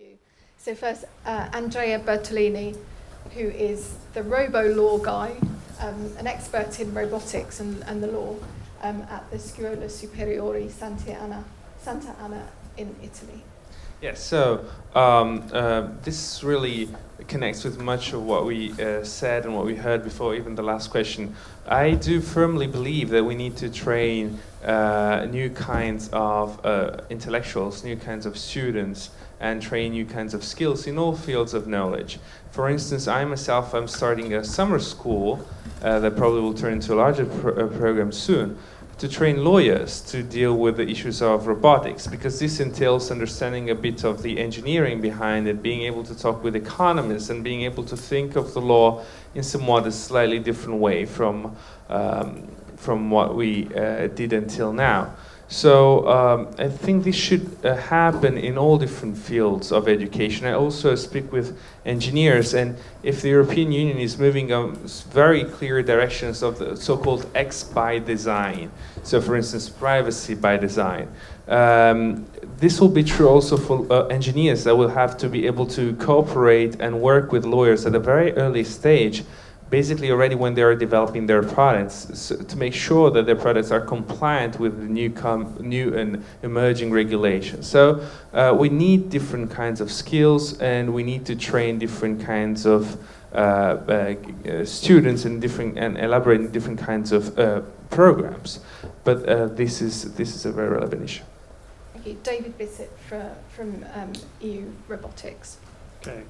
you. So first, Andrea Bertolini, who is the robo-law guy, an expert in robotics and the law at the Scuola Superiore Santa Anna in Italy. Yes, so this really connects with much of what we said and what we heard before, even the last question. I do firmly believe that we need to train new kinds of intellectuals, new kinds of students, and train new kinds of skills in all fields of knowledge. For instance, I'm starting a summer school that probably will turn into a larger program soon, to train lawyers to deal with the issues of robotics, because this entails understanding a bit of the engineering behind it, being able to talk with economists and being able to think of the law in somewhat a slightly different way from what we did until now. So I think this should happen in all different fields of education. I also speak with engineers, and if the European Union is moving in very clear directions of the so-called X by design, so for instance, privacy by design, this will be true also for engineers that will have to be able to cooperate and work with lawyers at a very early stage, basically already when they are developing their products, to make sure that their products are compliant with the new and emerging regulations. So we need different kinds of skills, and we need to train different kinds of students and elaborate different kinds of programs. But this is a very relevant issue. Thank you. David Bissett from euRobotics. Okay.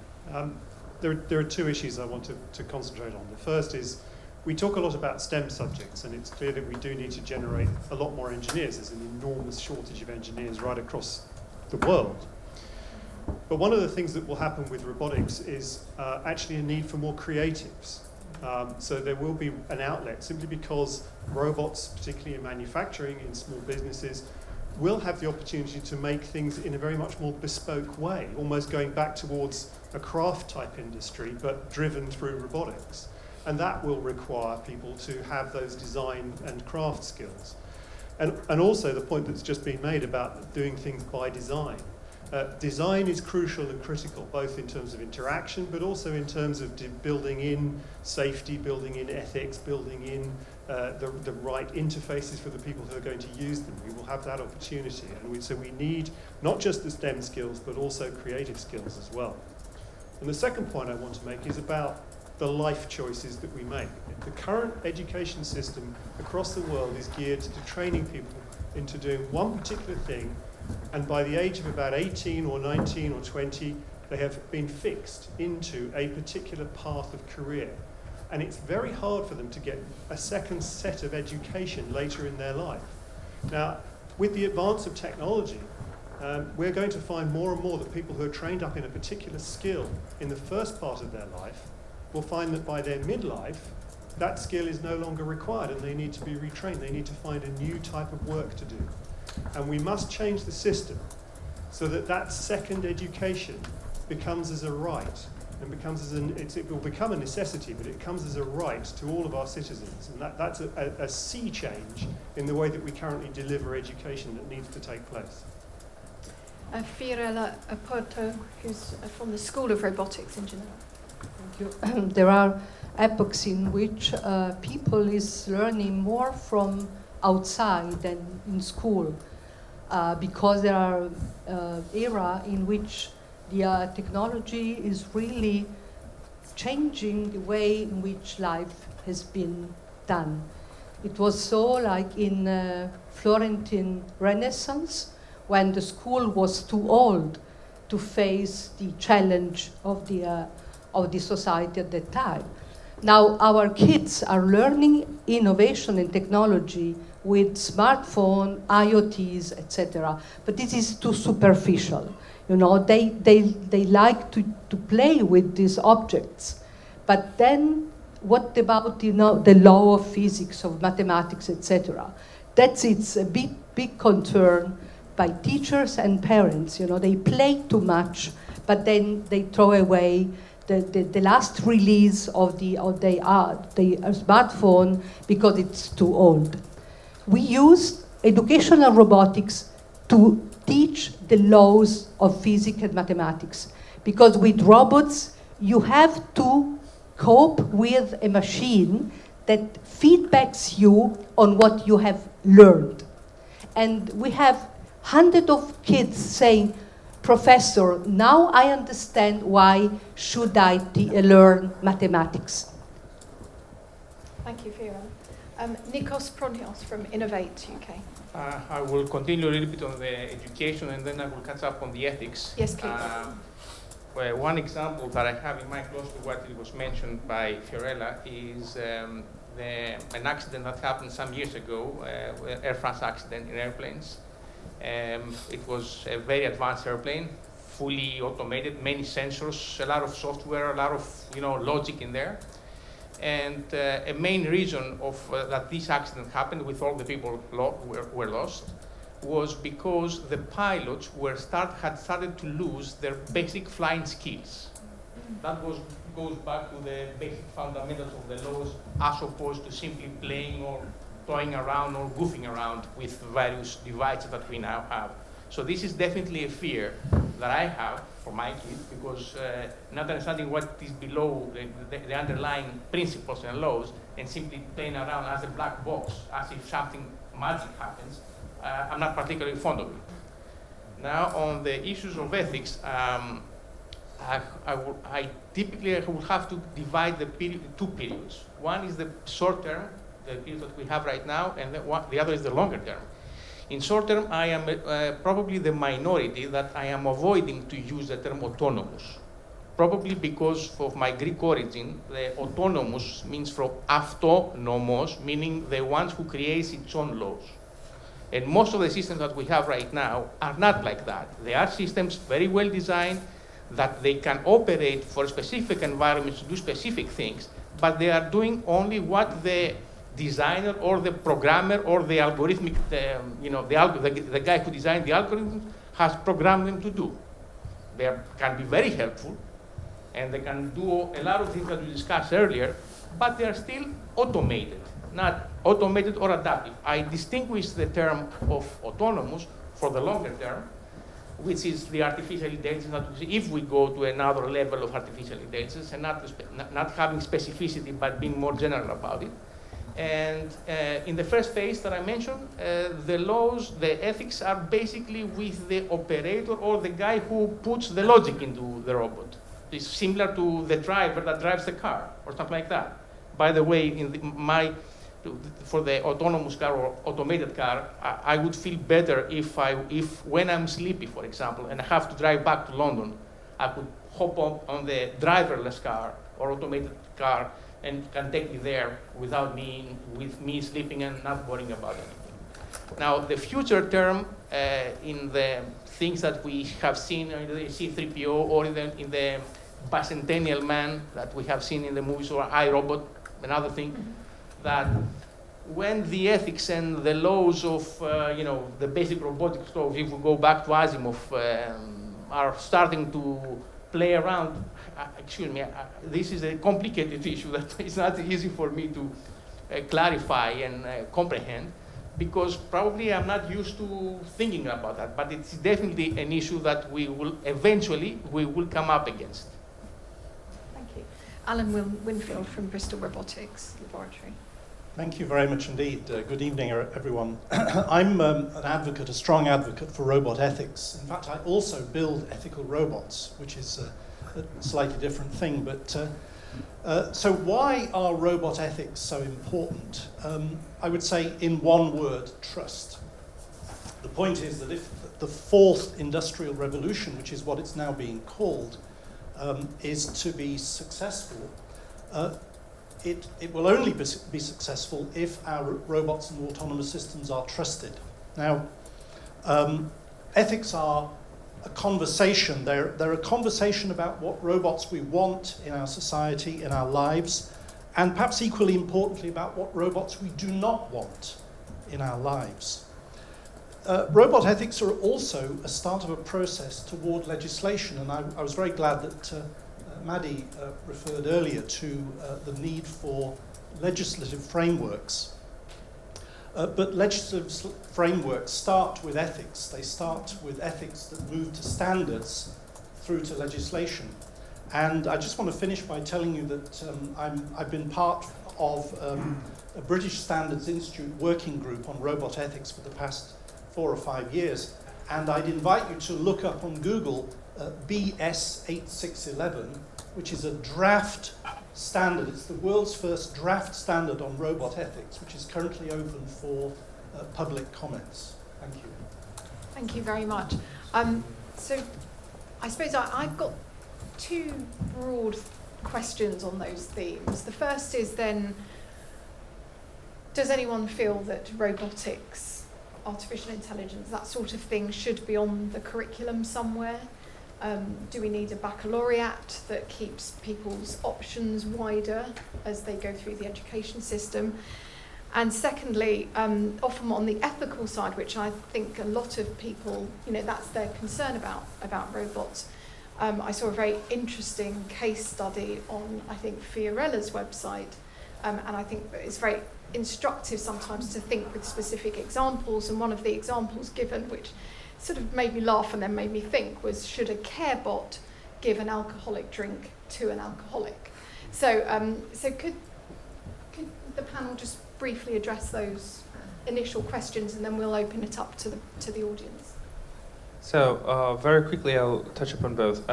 There are two issues I want to concentrate on. The first is, we talk a lot about STEM subjects, and it's clear that we do need to generate a lot more engineers. There's an enormous shortage of engineers right across the world. But one of the things that will happen with robotics is actually a need for more creatives. So there will be an outlet, simply because robots, particularly in manufacturing, in small businesses, will have the opportunity to make things in a very much more bespoke way, almost going back towards a craft-type industry, but driven through robotics. And that will require people to have those design and craft skills. And also the point that's just been made about doing things by design. Design is crucial and critical, both in terms of interaction, but also in terms of building in safety, building in ethics, building in the right interfaces for the people who are going to use them. We will have that opportunity. And so we need not just the STEM skills, but also creative skills as well. And the second point I want to make is about the life choices that we make. The current education system across the world is geared to training people into doing one particular thing, and by the age of about 18 or 19 or 20, they have been fixed into a particular path of career. And it's very hard for them to get a second set of education later in their life. Now, with the advance of technology, we're going to find more and more that people who are trained up in a particular skill in the first part of their life will find that by their midlife, that skill is no longer required and they need to be retrained. They need to find a new type of work to do. And we must change the system so that that second education becomes as a right, and it will become a necessity, but it comes as a right to all of our citizens. And that's a sea change in the way that we currently deliver education that needs to take place. Fiorella Porto, who's from the School of Robotics in Geneva. Thank you. There are epochs in which people is learning more from outside than in school, because there are era in which the technology is really changing the way in which life has been done. It was so like in Florentine Renaissance, when the school was too old to face the challenge of the society at that time. Now our kids are learning innovation and technology with smartphone, IoTs, etc. But this is too superficial. You know, they like to play with these objects. But then what about, you know, the law of physics, of mathematics, etc.? It's a big concern by teachers and parents. You know, they play too much, but then they throw away the last release of the smartphone because it's too old. We use educational robotics to teach the laws of physics and mathematics. Because with robots, you have to cope with a machine that feedbacks you on what you have learned. And we have hundreds of kids saying, Professor, now I understand why should I learn mathematics. Thank you, Fiona. Nikos Pronios from Innovate UK. I will continue a little bit on the education and then I will catch up on the ethics. Yes, please. Well, one example that I have in mind, close to what it was mentioned by Fiorella, is an accident that happened some years ago, Air France accident in airplanes. It was a very advanced airplane, fully automated, many sensors, a lot of software, a lot of logic in there. And a main reason of that this accident happened with all the people were lost was because the pilots had started to lose their basic flying skills. That goes back to the basic fundamentals of the laws as opposed to simply playing or toying around or goofing around with various devices that we now have. So this is definitely a fear that I have for my kids because not understanding what is below the underlying principles and laws and simply playing around as a black box, as if something magic happens, I'm not particularly fond of it. Now on the issues of ethics, I typically will have to divide the two periods. One is the short term, the period that we have right now, and the other is the longer term. In short term, I am probably the minority that I am avoiding to use the term autonomous. Probably because of my Greek origin, the autonomous means from autonomos, meaning the ones who creates its own laws. And most of the systems that we have right now are not like that. They are systems very well designed that they can operate for specific environments to do specific things, but they are doing only what the designer or the programmer or the algorithmic, the guy who designed the algorithm has programmed them to do. They can be very helpful, and they can do a lot of things that we discussed earlier, but they are still automated, not automated or adaptive. I distinguish the term of autonomous for the longer term, which is the artificial intelligence, if we go to another level of artificial intelligence and not having specificity but being more general about it. And in the first phase that I mentioned, the laws, the ethics are basically with the operator or the guy who puts the logic into the robot. It's similar to the driver that drives the car or something like that. By the way, for the autonomous car or automated car, I would feel better if when I'm sleepy, for example, and I have to drive back to London, I could hop on the driverless car or automated car and can take me there with me sleeping and not worrying about anything. Now, the future term in the things that we have seen in the C-3PO or in the bicentennial man that we have seen in the movies or iRobot, another thing, that when the ethics and the laws of the basic robotics laws, if we go back to Asimov, are starting to play around, this is a complicated issue that is not easy for me to clarify and comprehend, because probably I'm not used to thinking about that, but it's definitely an issue that we will come up against. Thank you. Alan Winfield from Bristol Robotics Laboratory. Thank you very much indeed. Good evening, everyone. I'm a strong advocate for robot ethics. In fact, I also build ethical robots, which is a slightly different thing. But so why are robot ethics so important? I would say in one word, trust. The point is that if the fourth industrial revolution, which is what it's now being called, is to be successful, it will only be successful if our robots and autonomous systems are trusted. Now, ethics are a conversation. They're a conversation about what robots we want in our society, in our lives, and perhaps equally importantly about what robots we do not want in our lives. Robot ethics are also a start of a process toward legislation, and I was very glad that Maddie referred earlier to the need for legislative frameworks. But legislative frameworks start with ethics. They start with ethics that move to standards through to legislation. And I just want to finish by telling you that I've been part of a British Standards Institute working group on robot ethics for the past 4 or 5 years. And I'd invite you to look up on Google BS 8611, which is a draft standard. It's the world's first draft standard on robot ethics, which is currently open for public comments. Thank you. Thank you very much. So I suppose I've got 2 broad questions on those themes. The first is then, does anyone feel that robotics, artificial intelligence, that sort of thing should be on the curriculum somewhere? Do we need a baccalaureate that keeps people's options wider as they go through the education system? And secondly, often on the ethical side, which I think a lot of people, that's their concern about robots. I saw a very interesting case study on, I think, Fiorella's website, and I think it's very instructive sometimes to think with specific examples. And one of the examples given, which sort of made me laugh and then made me think, was, should a care bot give an alcoholic drink to an alcoholic? So, could the panel just briefly address those initial questions, and then we'll open it up to the audience. So, very quickly, I'll touch upon both.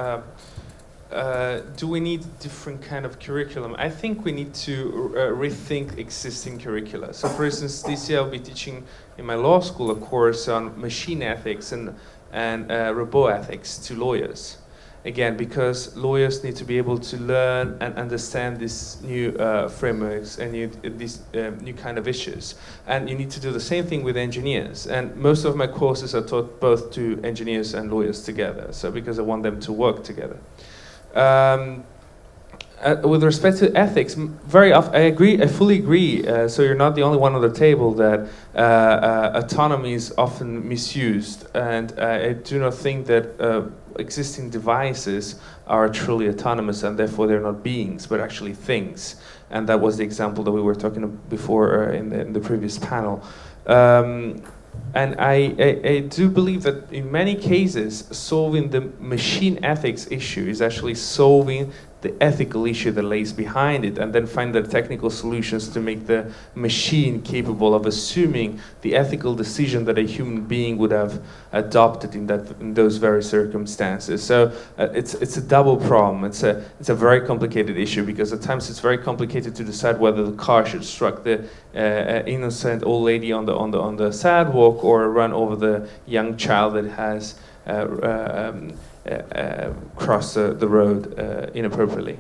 Do we need different kind of curriculum? I think we need to rethink existing curricula. So, for instance, this year I'll be teaching in my law school a course on machine ethics and robot ethics to lawyers. Again, because lawyers need to be able to learn and understand these new frameworks and these new kind of issues. And you need to do the same thing with engineers. And most of my courses are taught both to engineers and lawyers together. So because I want them to work together. With respect to ethics, very often, I fully agree. So you're not the only one on the table that autonomy is often misused. And I do not think that existing devices are truly autonomous, and therefore they're not beings, but actually things. And that was the example that we were talking about before in the previous panel. And I do believe that in many cases, solving the machine ethics issue is actually solving the ethical issue that lays behind it, and then find the technical solutions to make the machine capable of assuming the ethical decision that a human being would have adopted in those very circumstances. So it's a double problem. It's a very complicated issue, because at times it's very complicated to decide whether the car should struck the innocent old lady on the sidewalk or run over the young child that has cross the road inappropriately.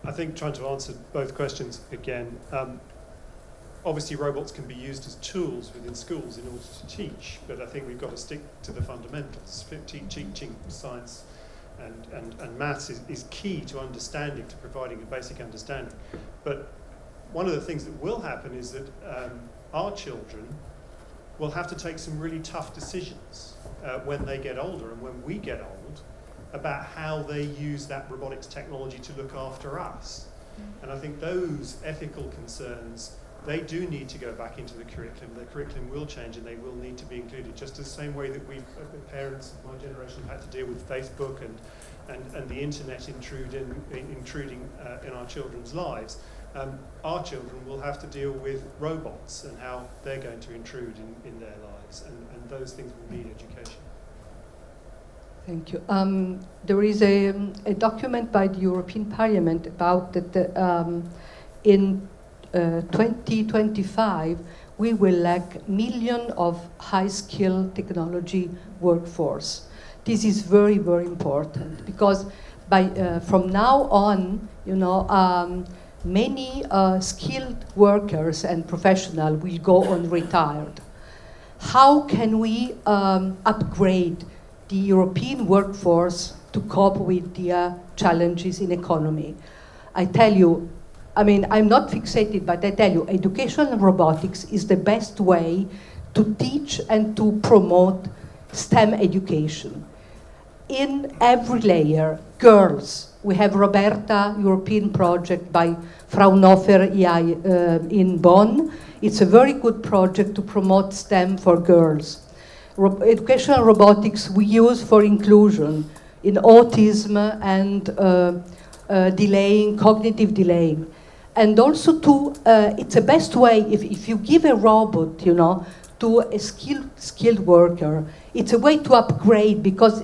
I think, trying to answer both questions again, obviously robots can be used as tools within schools in order to teach, but I think we've got to stick to the fundamentals. Teaching science and maths is key to understanding, to providing a basic understanding. But one of the things that will happen is that our children will have to take some really tough decisions when they get older and when we get old about how they use that robotics technology to look after us. And I think those ethical concerns, they do need to go back into the curriculum. The curriculum will change and they will need to be included, just the same way that we, parents of my generation, had to deal with Facebook and the internet intruding in our children's lives. Our children will have to deal with robots and how they're going to intrude in their lives, and those things will need education. Thank you. There is a document by the European Parliament about that in 2025 we will lack millions of high-skilled technology workforce. This is very, very important, because from now on, many skilled workers and professionals will go on retired. How can we upgrade the European workforce to cope with the challenges in economy? I tell you, I'm not fixated, but I tell you, educational robotics is the best way to teach and to promote STEM education. In every layer, girls, We have Roberta, European project by Fraunhofer EI in Bonn. It's a very good project to promote STEM for girls. Educational robotics we use for inclusion in autism and cognitive delaying. And also it's the best way if you give a robot, to a skilled worker, it's a way to upgrade, because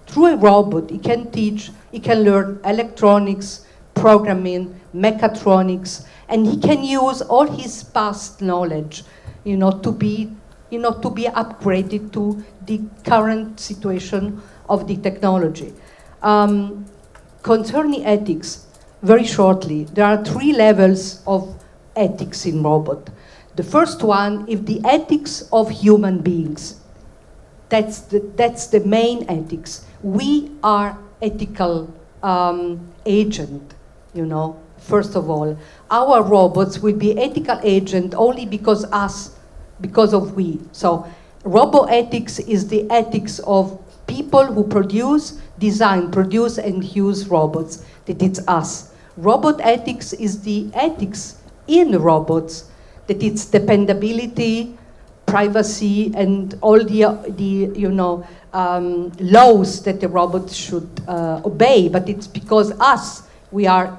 through a robot, he can learn electronics, programming, mechatronics, and he can use all his past knowledge, to be upgraded to the current situation of the technology. Concerning ethics, very shortly, there are 3 levels of ethics in robot. The first one is the ethics of human beings. That's the main ethics. We are ethical agent, first of all. Our robots will be ethical agent only because of we. So roboethics is the ethics of people who design, produce, and use robots, that it's us. Robot ethics is the ethics in robots, that it's dependability, privacy, and all the laws that the robot should obey, but it's because we are,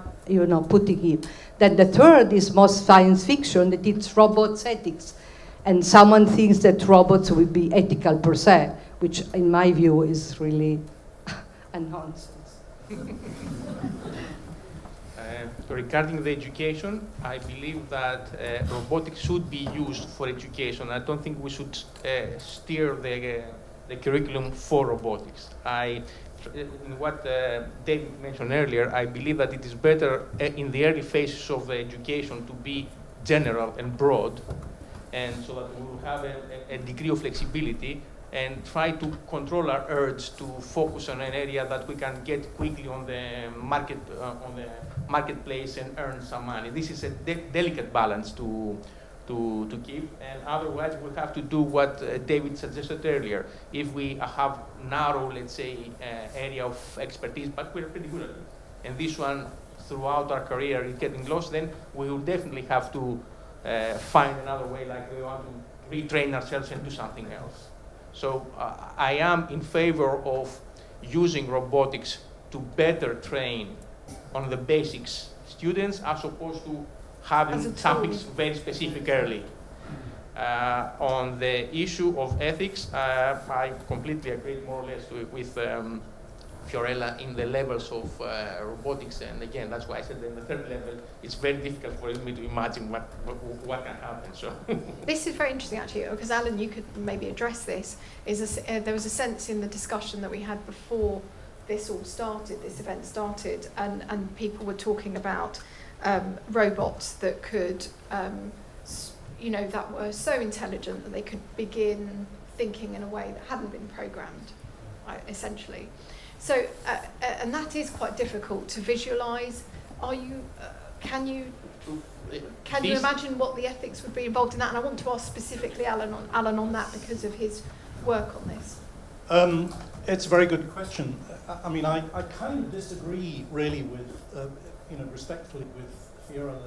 putting it. Then the third is most science fiction, that it's robots ethics. And someone thinks that robots will be ethical per se, which in my view is really a nonsense. Regarding the education, I believe that robotics should be used for education. I don't think we should steer the curriculum for robotics. In what David mentioned earlier, I believe that it is better in the early phases of the education to be general and broad, and so that we will have a degree of flexibility and try to control our urge to focus on an area that we can get quickly on the marketplace and earn some money. This is a delicate balance to keep, and otherwise we'll have to do what David suggested earlier. If we have narrow, let's say, area of expertise, but we're pretty good at it, and this one throughout our career is getting lost, then we will definitely have to find another way, like we want to retrain ourselves and do something else. So I am in favor of using robotics to better train on the basics students, as opposed to having something very specific early. On the issue of ethics, I completely agree more or less with Fiorella in the levels of robotics, and again, that's why I said in the third level, it's very difficult for me to imagine what can happen. So this is very interesting, actually, because Alan, you could maybe address this. There was a sense in the discussion that we had before this event started, and people were talking about robots that could, that were so intelligent that they could begin thinking in a way that hadn't been programmed, right, essentially. So, and that is quite difficult to visualise. Can you imagine what the ethics would be involved in that? And I want to ask specifically Alan on that because of his work on this. It's a very good question. I mean, I kind of disagree really with, respectfully with Fiora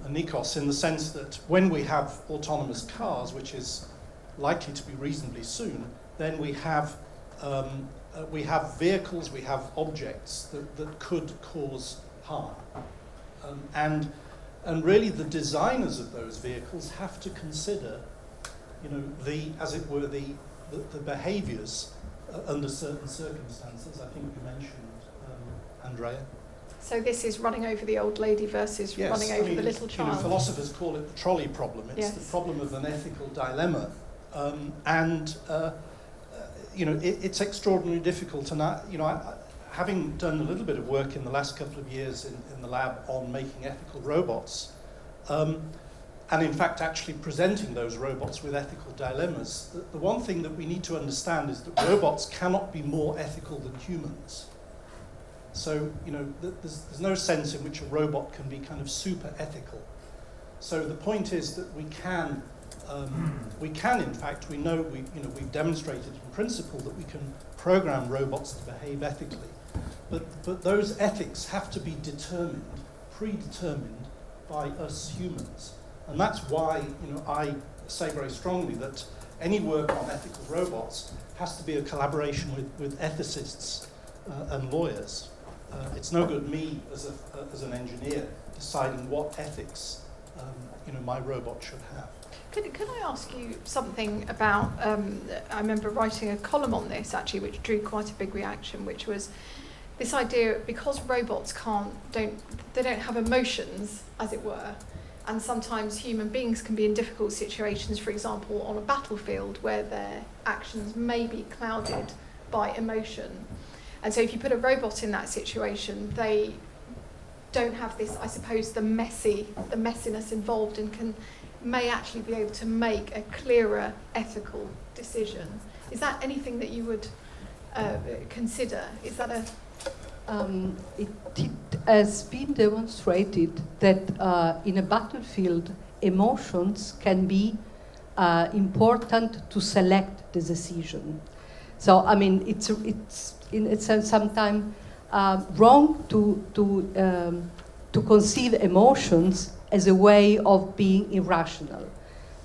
and Nikos, in the sense that when we have autonomous cars, which is likely to be reasonably soon, then we have vehicles, we have objects that could cause harm. And really the designers of those vehicles have to consider, as it were, the behaviours under certain circumstances. I think you mentioned, Andrea. So this is running over the old lady versus running over the little child. Philosophers call it the trolley problem. It's the problem of an ethical dilemma. It's extraordinarily difficult. And having done a little bit of work in the last couple of years in the lab on making ethical robots, and in fact actually presenting those robots with ethical dilemmas, the one thing that we need to understand is that robots cannot be more ethical than humans. So, there's no sense in which a robot can be kind of super ethical. So the point is that we can in fact, we've demonstrated in principle that we can program robots to behave ethically. But those ethics have to be predetermined by us humans. And that's why I say very strongly that any work on ethical robots has to be a collaboration with ethicists and lawyers. It's no good me as an engineer deciding what ethics my robot should have. Could I ask you something about, I remember writing a column on this actually, which drew quite a big reaction, which was this idea, because robots don't have emotions, as it were, and sometimes human beings can be in difficult situations, for example, on a battlefield where their actions may be clouded by emotion. And so if you put a robot in that situation, they don't have this, I suppose, the messiness involved, and may actually be able to make a clearer ethical decision. Is that anything that you would consider? Is that a... It has been demonstrated that in a battlefield, emotions can be important to select the decision. So, I mean, it's in a sense sometimes wrong to conceive emotions as a way of being irrational.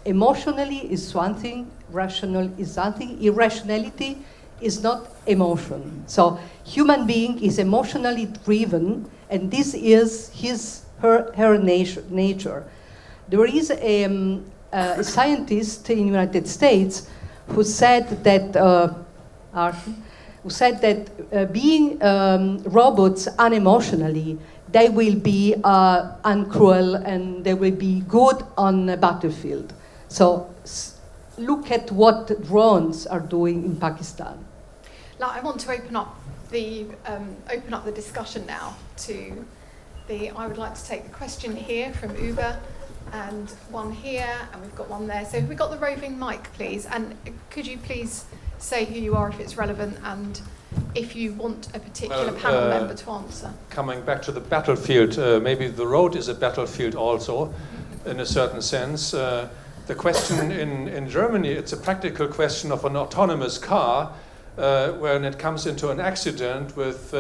Emotionally is one thing, rational is something. Irrationality is not emotion. So human being is emotionally driven, and this is her nature. There is a scientist in the United States who said that being robots unemotionally, they will be uncruel and they will be good on a battlefield. So look at what drones are doing in Pakistan. Now, I want to open up the discussion now to I would like to take the question here from Uber, and one here, and we've got one there. So have we got the roving mic, please? And could you please say who you are if it's relevant, and if you want a particular panel member to answer? Coming back to the battlefield, maybe the road is a battlefield also, in a certain sense. The question in Germany, it's a practical question of an autonomous car. When it comes into an accident with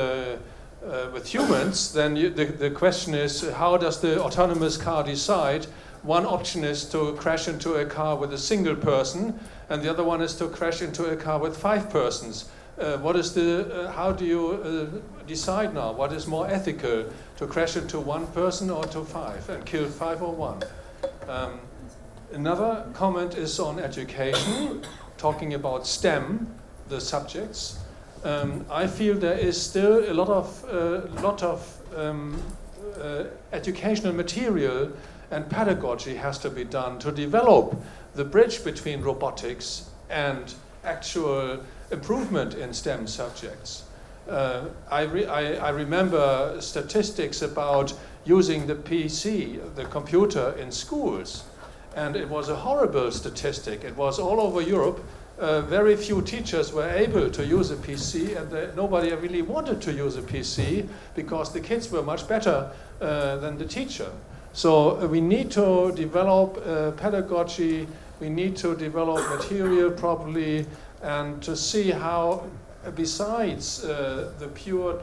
humans, then the question is, how does the autonomous car decide? One option is to crash into a car with a single person, and the other one is to crash into a car with 5 persons. How do you decide now? What is more ethical, to crash into 1 person or to 5, and kill 5 or 1? Another comment is on education, talking about STEM, the subjects. I feel there is still a lot of educational material and pedagogy has to be done to develop the bridge between robotics and actual improvement in STEM subjects. I remember statistics about using the PC, the computer, in schools, and it was a horrible statistic. It was all over Europe. Very few teachers were able to use a PC, and nobody really wanted to use a PC because the kids were much better than the teacher. So we need to develop pedagogy, we need to develop material properly, and to see how, besides the pure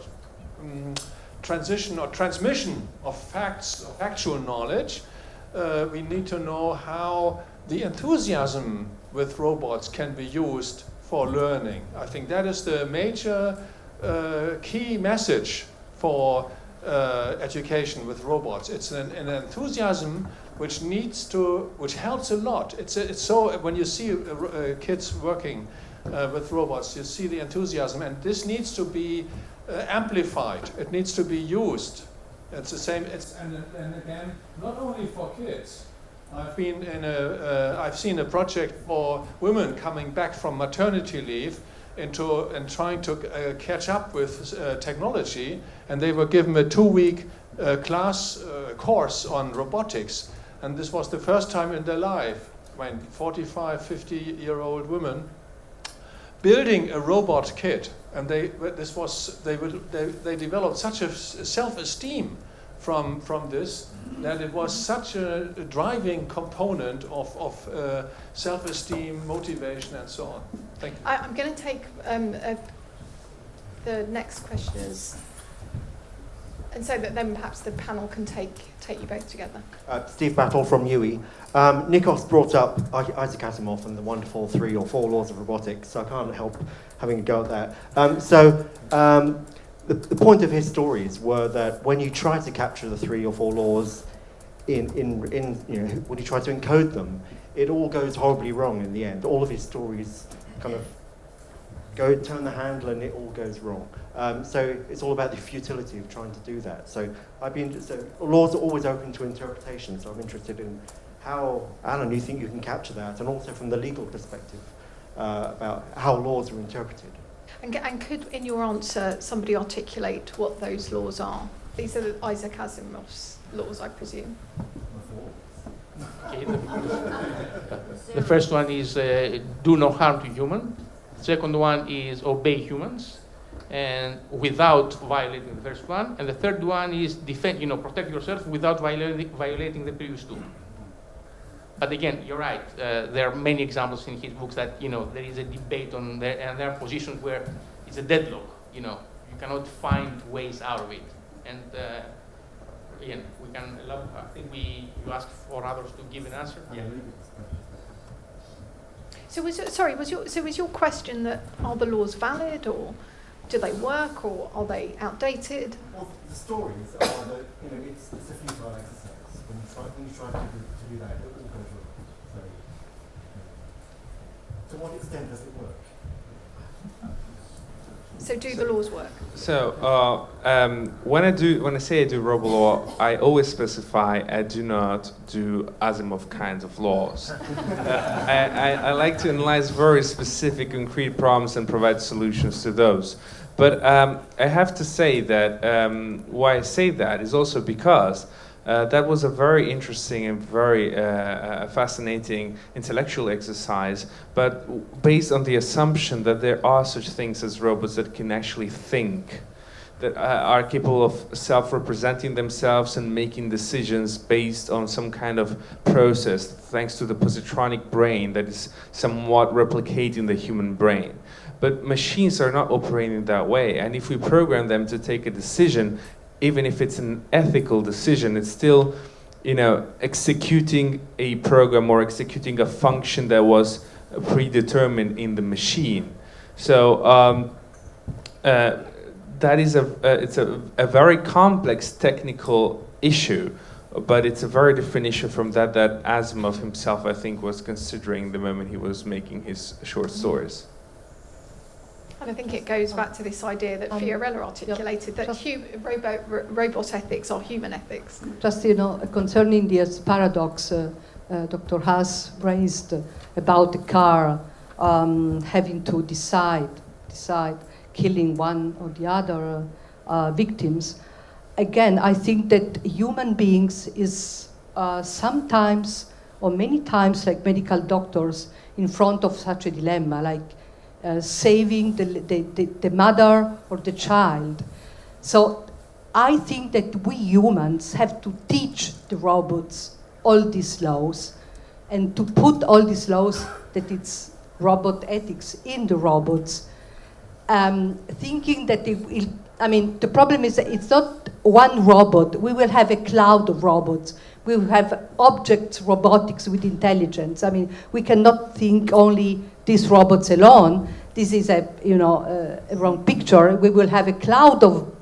transition or transmission of facts, of actual knowledge, we need to know how the enthusiasm with robots can be used for learning. I think that is the major key message for education with robots. It's an enthusiasm which helps a lot. It's so, when you see kids working with robots, you see the enthusiasm, and this needs to be amplified. It needs to be used. It's the same. And again, not only for kids. I've seen a project for women coming back from maternity leave and trying to catch up with technology, and they were given a 2-week course on robotics, and this was the first time in their life when 45, 50-year-old women building a robot kit, and they developed such a self-esteem from this, that it was such a driving component of self-esteem, motivation, and so on. Thank you. I'm going to take the next questioners, and so that then perhaps the panel can take you both together. Steve Battle from UE. Nikos brought up Isaac Asimov and the wonderful 3 or 4 laws of robotics, so I can't help having a go at that. The point of his stories were that when you try to capture the 3 or 4 laws in when you try to encode them, it all goes horribly wrong in the end. All of his stories kind of turn the handle and it all goes wrong. So it's all about the futility of trying to do that. So laws are always open to interpretation, so I'm interested in how, Alan, you think you can capture that, and also from the legal perspective about how laws are interpreted. And could, in your answer, somebody articulate what those laws are? These are Isaac Asimov's laws, I presume. Okay, the first one is do no harm to human. Second one is obey humans, and without violating the first one. And the third one is defend, protect yourself without violating the previous two. But again, you're right. There are many examples in his books that there is a debate on there, and there are positions where it's a deadlock. You cannot find ways out of it. And again, we can. I think you asked for others to give an answer. Yeah. So was your question that are the laws valid, or do they work, or are they outdated? Well, the stories are that it's a futile exercise. When you try to do that, it all goes wrong. So, to what extent does it work? So do the laws work? So when I say I do RoboLaw, I always specify I do not do Asimov kinds of laws. I like to analyze very specific, concrete problems and provide solutions to those. But I have to say that why I say that is also because that was a very interesting and very fascinating intellectual exercise, but based on the assumption that there are such things as robots that can actually think, that are capable of self-representing themselves and making decisions based on some kind of process, thanks to the positronic brain that is somewhat replicating the human brain. But machines are not operating that way, and if we program them to take a decision, even if it's an ethical decision, it's still, executing a program or executing a function that was predetermined in the machine. So that is it's a very complex technical issue, but it's a very different issue from that Asimov himself, I think, was considering the moment he was making his short stories. And I think it goes back to this idea that Fiorella articulated, that robot ethics are human ethics. Just, concerning this paradox Dr. Haas raised about the car having to decide killing one or the other victims. Again, I think that human beings is sometimes or many times like medical doctors in front of such a dilemma, like saving the mother or the child. So I think that we humans have to teach the robots all these laws and to put all these laws that it's robot ethics in the robots, thinking that the problem is that it's not one robot. We will have a cloud of robots. We will have object robotics with intelligence. We cannot think only these robots alone. This is a wrong picture. We will have a cloud of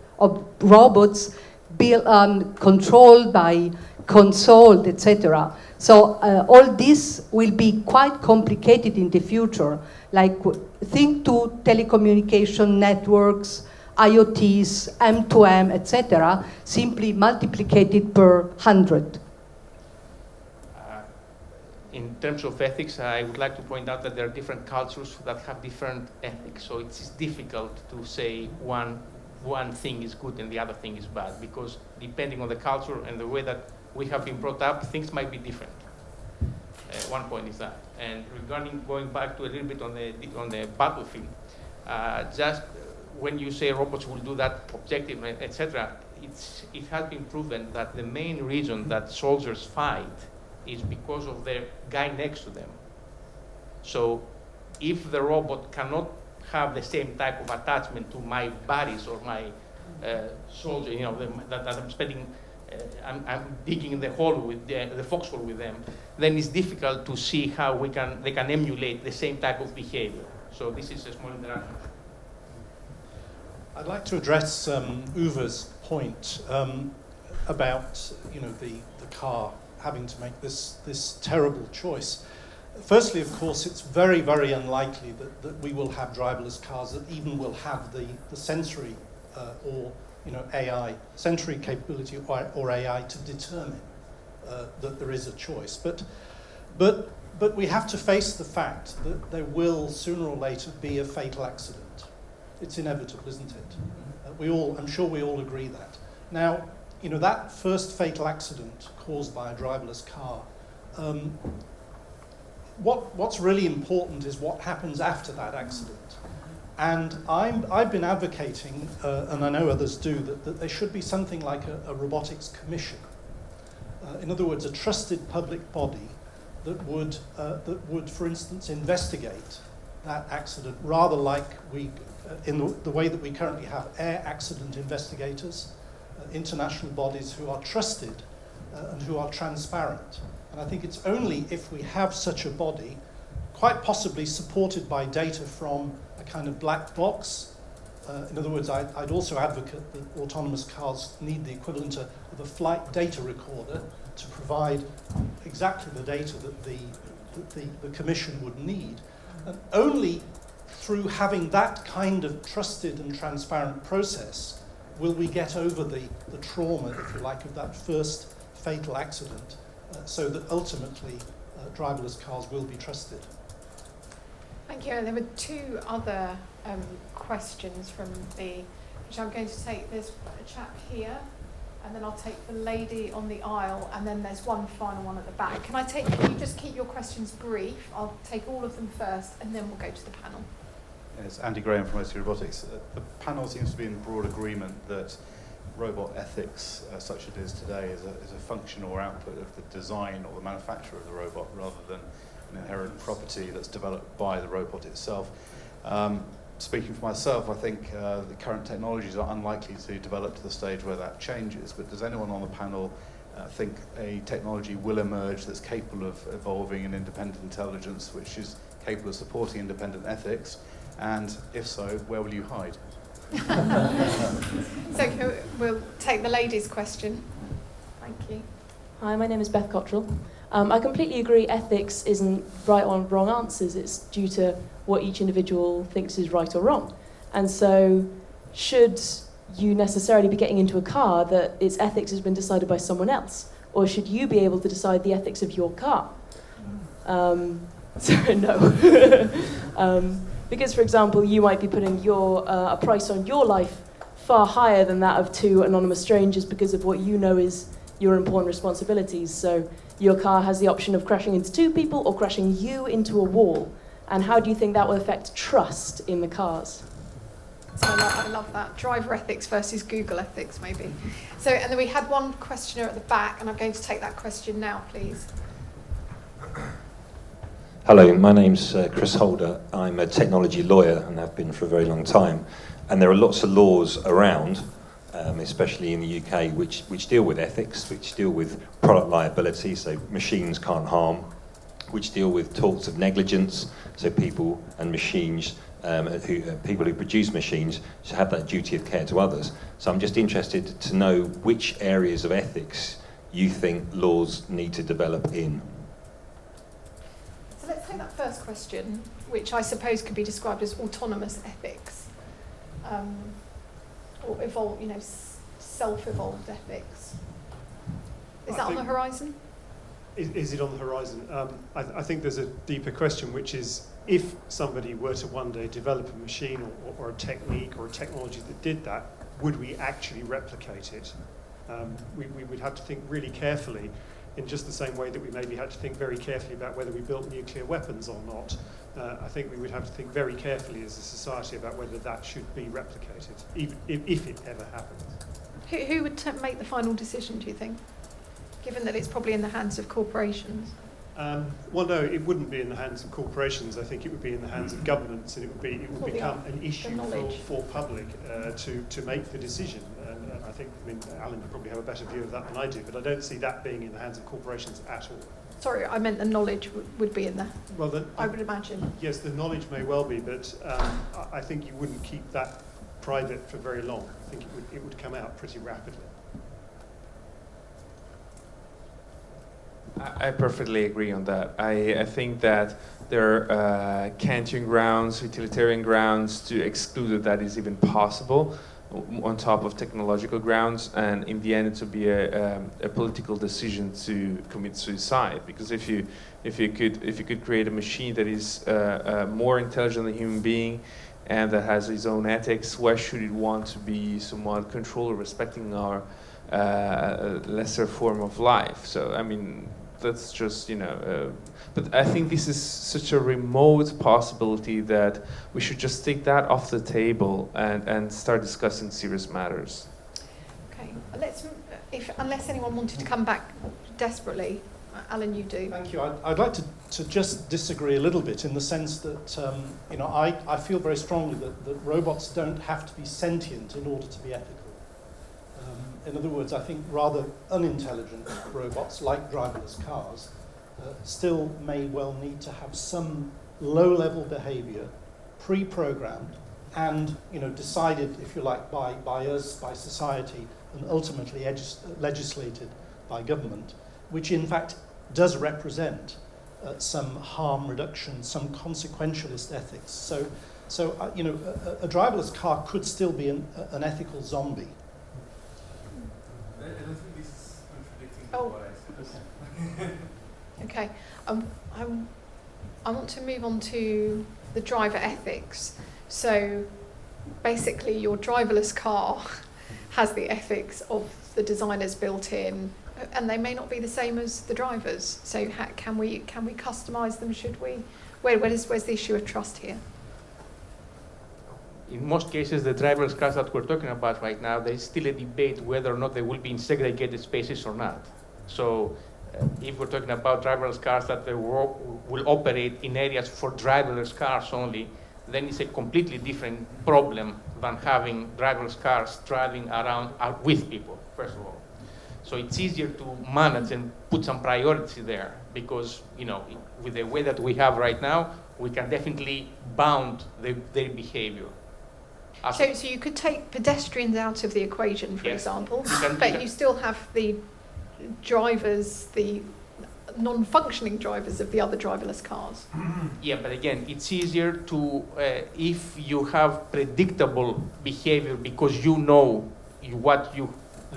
robots controlled by console, etc. So all this will be quite complicated in the future. Like think to telecommunication networks, IoTs, M2M, etc. Simply multiplied per 100. In terms of ethics, I would like to point out that there are different cultures that have different ethics. So it's difficult to say one thing is good and the other thing is bad, because depending on the culture and the way that we have been brought up, things might be different. One point is that. And regarding going back to a little bit on the battlefield, just when you say robots will do that objective, etc., it has been proven that the main reason that soldiers fight is because of the guy next to them. So if the robot cannot have the same type of attachment to my buddies or my soldier, that I'm spending, I'm digging the hole with the foxhole with them, then it's difficult to see how they can emulate the same type of behavior. So this is a small interaction. I'd like to address Uwe's point about the car having to make this terrible choice. Firstly, of course, it's very, very unlikely that we will have driverless cars that even will have the sensory or AI, sensory capability or AI to determine that there is a choice. But we have to face the fact that there will sooner or later be a fatal accident. It's inevitable, isn't it? I'm sure we all agree that. Now, that first fatal accident caused by a driverless car, what's really important is what happens after that accident. And I've been advocating, and I know others do, that there should be something like a robotics commission. In other words, a trusted public body that would, for instance, investigate that accident, rather like in the way that we currently have air accident investigators, international bodies who are trusted and who are transparent. And I think it's only if we have such a body, quite possibly supported by data from a kind of black box. In other words, I'd also advocate that autonomous cars need the equivalent of a flight data recorder to provide exactly the data that the Commission would need. And only through having that kind of trusted and transparent process will we get over the trauma, if you like, of that first fatal accident, so that ultimately driverless cars will be trusted. Thank you. And there were two other questions from which I'm going to take. There's a chap here, and then I'll take the lady on the aisle, and then there's one final one at the back. Can you just keep your questions brief? I'll take all of them first, and then we'll go to the panel. It's Andy Graham from euRobotics. The panel seems to be in broad agreement that robot ethics, such as it is today, is a function or output of the design or the manufacture of the robot, rather than an inherent property that's developed by the robot itself. Speaking for myself, I think the current technologies are unlikely to develop to the stage where that changes, but does anyone on the panel think a technology will emerge that's capable of evolving an independent intelligence which is capable of supporting independent ethics? And if so, where will you hide? So we'll take the lady's question. Thank you. Hi, my name is Beth Cottrell. I completely agree ethics isn't right or wrong answers. It's due to what each individual thinks is right or wrong. And so should you necessarily be getting into a car that its ethics has been decided by someone else? Or should you be able to decide the ethics of your car? So no. Because, for example, you might be putting a price on your life far higher than that of two anonymous strangers because of what you know is your important responsibilities. So your car has the option of crashing into two people or crashing you into a wall. And how do you think that will affect trust in the cars? So I love that. Driver ethics versus Google ethics, maybe. So, and then we had one questioner at the back, and I'm going to take that question now, please. Hello, my name's Chris Holder. I'm a technology lawyer and have been for a very long time. And there are lots of laws around, especially in the UK, which deal with ethics, which deal with product liability, so machines can't harm, which deal with torts of negligence, so people and machines, people who produce machines should have that duty of care to others. So I'm just interested to know which areas of ethics you think laws need to develop in. So let's take that first question, which I suppose could be described as autonomous ethics, or self-evolved ethics. Is that on the horizon? Is it on the horizon? I think there's a deeper question, which is if somebody were to one day develop a machine or a technique or a technology that did that, would we actually replicate it? We would have to think really carefully, in just the same way that we maybe had to think very carefully about whether we built nuclear weapons or not. I think we would have to think very carefully as a society about whether that should be replicated, even if it ever happens. Who would make the final decision, do you think? Given that it's probably in the hands of corporations. Well, no, it wouldn't be in the hands of corporations. I think it would be in the hands of governments, and it would become an issue for public to make the decision. And I mean, Alan, you probably have a better view of that than I do, but I don't see that being in the hands of corporations at all. Sorry, I meant the knowledge would be in there. Well, I would imagine. Yes, the knowledge may well be, but I think you wouldn't keep that private for very long. I think it would come out pretty rapidly. I perfectly agree on that. I think that there are Kantian grounds, utilitarian grounds to exclude that is even possible on top of technological grounds, and in the end it would be a political decision to commit suicide, because if you could create a machine that is more intelligent than a human being and that has its own ethics, why should it want to be somewhat controlled or respecting our lesser form of life? So I mean, that's just, but I think this is such a remote possibility that we should just take that off the table and start discussing serious matters. Okay, unless anyone wanted to come back desperately, Alan, you do. Thank you. I'd like to just disagree a little bit in the sense that, I feel very strongly that robots don't have to be sentient in order to be ethical. In other words, I think rather unintelligent robots, like driverless cars, still may well need to have some low-level behavior pre-programmed and, decided, if you like, by us, by society, and ultimately legislated by government, which in fact does represent some harm reduction, some consequentialist ethics. So a driverless car could still be an ethical zombie. I don't think this is contradicting what I said. Okay. I want to move on to the driver ethics. So basically your driverless car has the ethics of the designers built in, and they may not be the same as the drivers. So can we customize them? Should we? Where's the issue of trust here? In most cases, the driverless cars that we're talking about right now, there's still a debate whether or not they will be in segregated spaces or not. So if we're talking about driverless cars that they will operate in areas for driverless cars only, then it's a completely different problem than having driverless cars driving around with people, first of all. So it's easier to manage and put some priority there because, with the way that we have right now, we can definitely bound their behavior. So you could take pedestrians out of the equation, for example, but you still have the drivers, the non-functioning drivers of the other driverless cars. Yeah, but again, it's easier to, if you have predictable behavior because the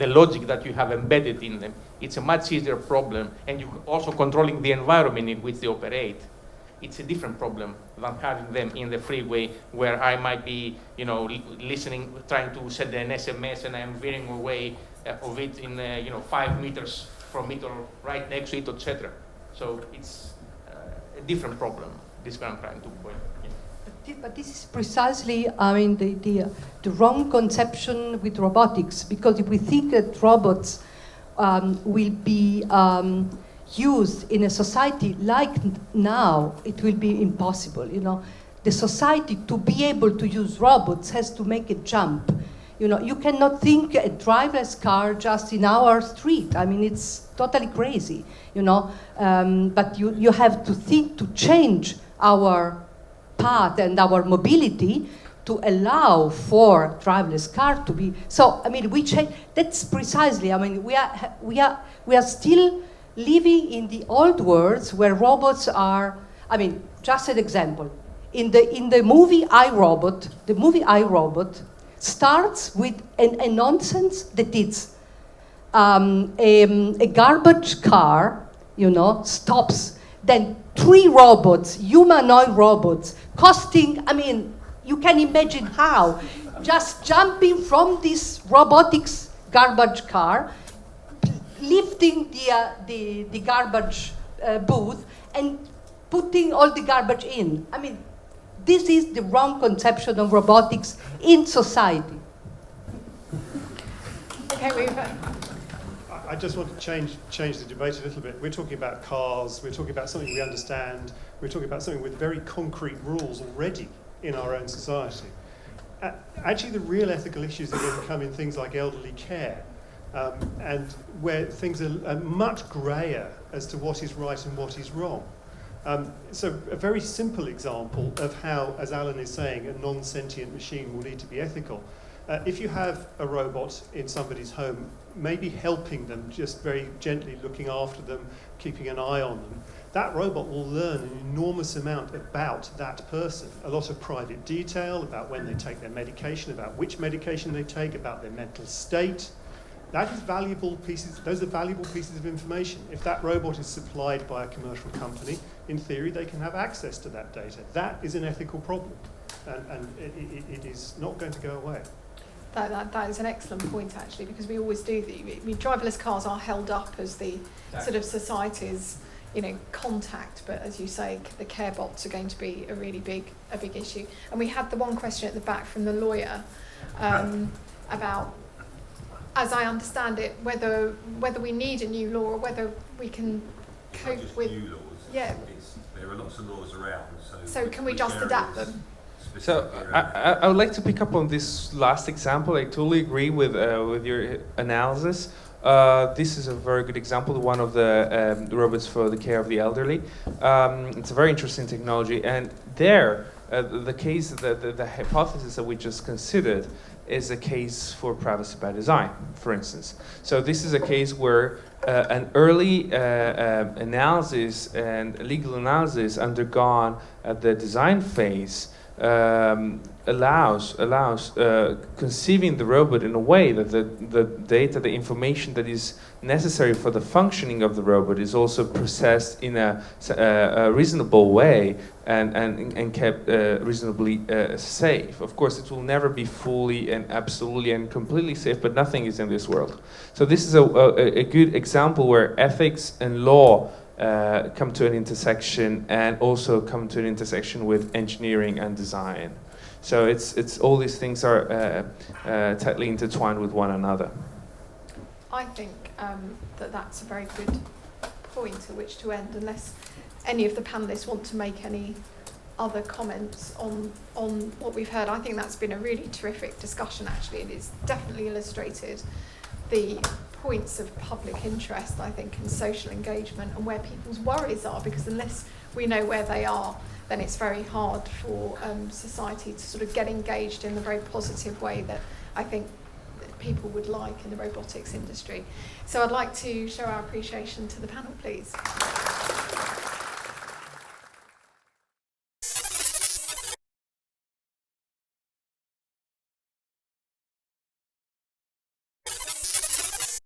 logic that you have embedded in them, it's a much easier problem, and you're also controlling the environment in which they operate. It's a different problem than having them in the freeway where I might be, listening, trying to send an SMS and I'm veering away of it in, 5 meters from it or right next to it, etc. So it's a different problem. This is what I'm trying to point. Yeah. But this is precisely, the wrong conception with robotics, because if we think that robots will be used in a society like now, it will be impossible. The society, to be able to use robots, has to make a jump. You cannot think a driverless car just in our street. It's totally crazy. But you have to think to change our path and our mobility to allow for driverless car to be. So we change. That's precisely. We are still living in the old worlds where robots are. Just an example. In the movie iRobot, the movie iRobot starts with a nonsense that it's a garbage car, stops. Then 3 robots, humanoid robots, costing. You can imagine how, just jumping from this robotics garbage car, lifting the garbage booth and putting all the garbage in. This is the wrong conception of robotics in society. Okay, I I just want to change the debate a little bit. We're talking about cars, we're talking about something we understand, we're talking about something with very concrete rules already in our own society. Actually, the real ethical issues are going to come in things like elderly care, and where things are much greyer as to what is right and what is wrong. So a very simple example of how, as Alan is saying, a non-sentient machine will need to be ethical. If you have a robot in somebody's home, maybe helping them, just very gently looking after them, keeping an eye on them, that robot will learn an enormous amount about that person. A lot of private detail about when they take their medication, about which medication they take, about their mental state. That is valuable pieces, those are valuable pieces of information. If that robot is supplied by a commercial company, in theory they can have access to that data. That is an ethical problem, and it is not going to go away. That is an excellent point, actually, because we always do. Driverless cars are held up as the sort of society's, contact, but as you say, the care bots are going to be a really big issue. And we had the one question at the back from the lawyer about, as I understand it, whether we need a new law or whether we can cope with new laws. Yeah. There are lots of laws around. So can we just adapt them? So I would like to pick up on this last example. I totally agree with your analysis. This is a very good example, one of the robots for the care of the elderly. It's a very interesting technology, and there, the case, the hypothesis that we just considered is a case for privacy by design, for instance. So this is a case where an early analysis and legal analysis undergone at the design phase allows conceiving the robot in a way that the data, the information that is necessary for the functioning of the robot is also processed in a reasonable way and kept reasonably safe. Of course, it will never be fully and absolutely and completely safe, but nothing is in this world. So this is a good example where ethics and law come to an intersection, and also come to an intersection with engineering and design. So it's all these things are tightly intertwined with one another. I think that's a very good point at which to end, unless any of the panellists want to make any other comments on what we've heard. I think that's been a really terrific discussion, actually. It has definitely illustrated the points of public interest, I think, and social engagement, and where people's worries are, because unless we know where they are, then it's very hard for society to sort of get engaged in the very positive way that I think that people would like in the robotics industry. So I'd like to show our appreciation to the panel, please.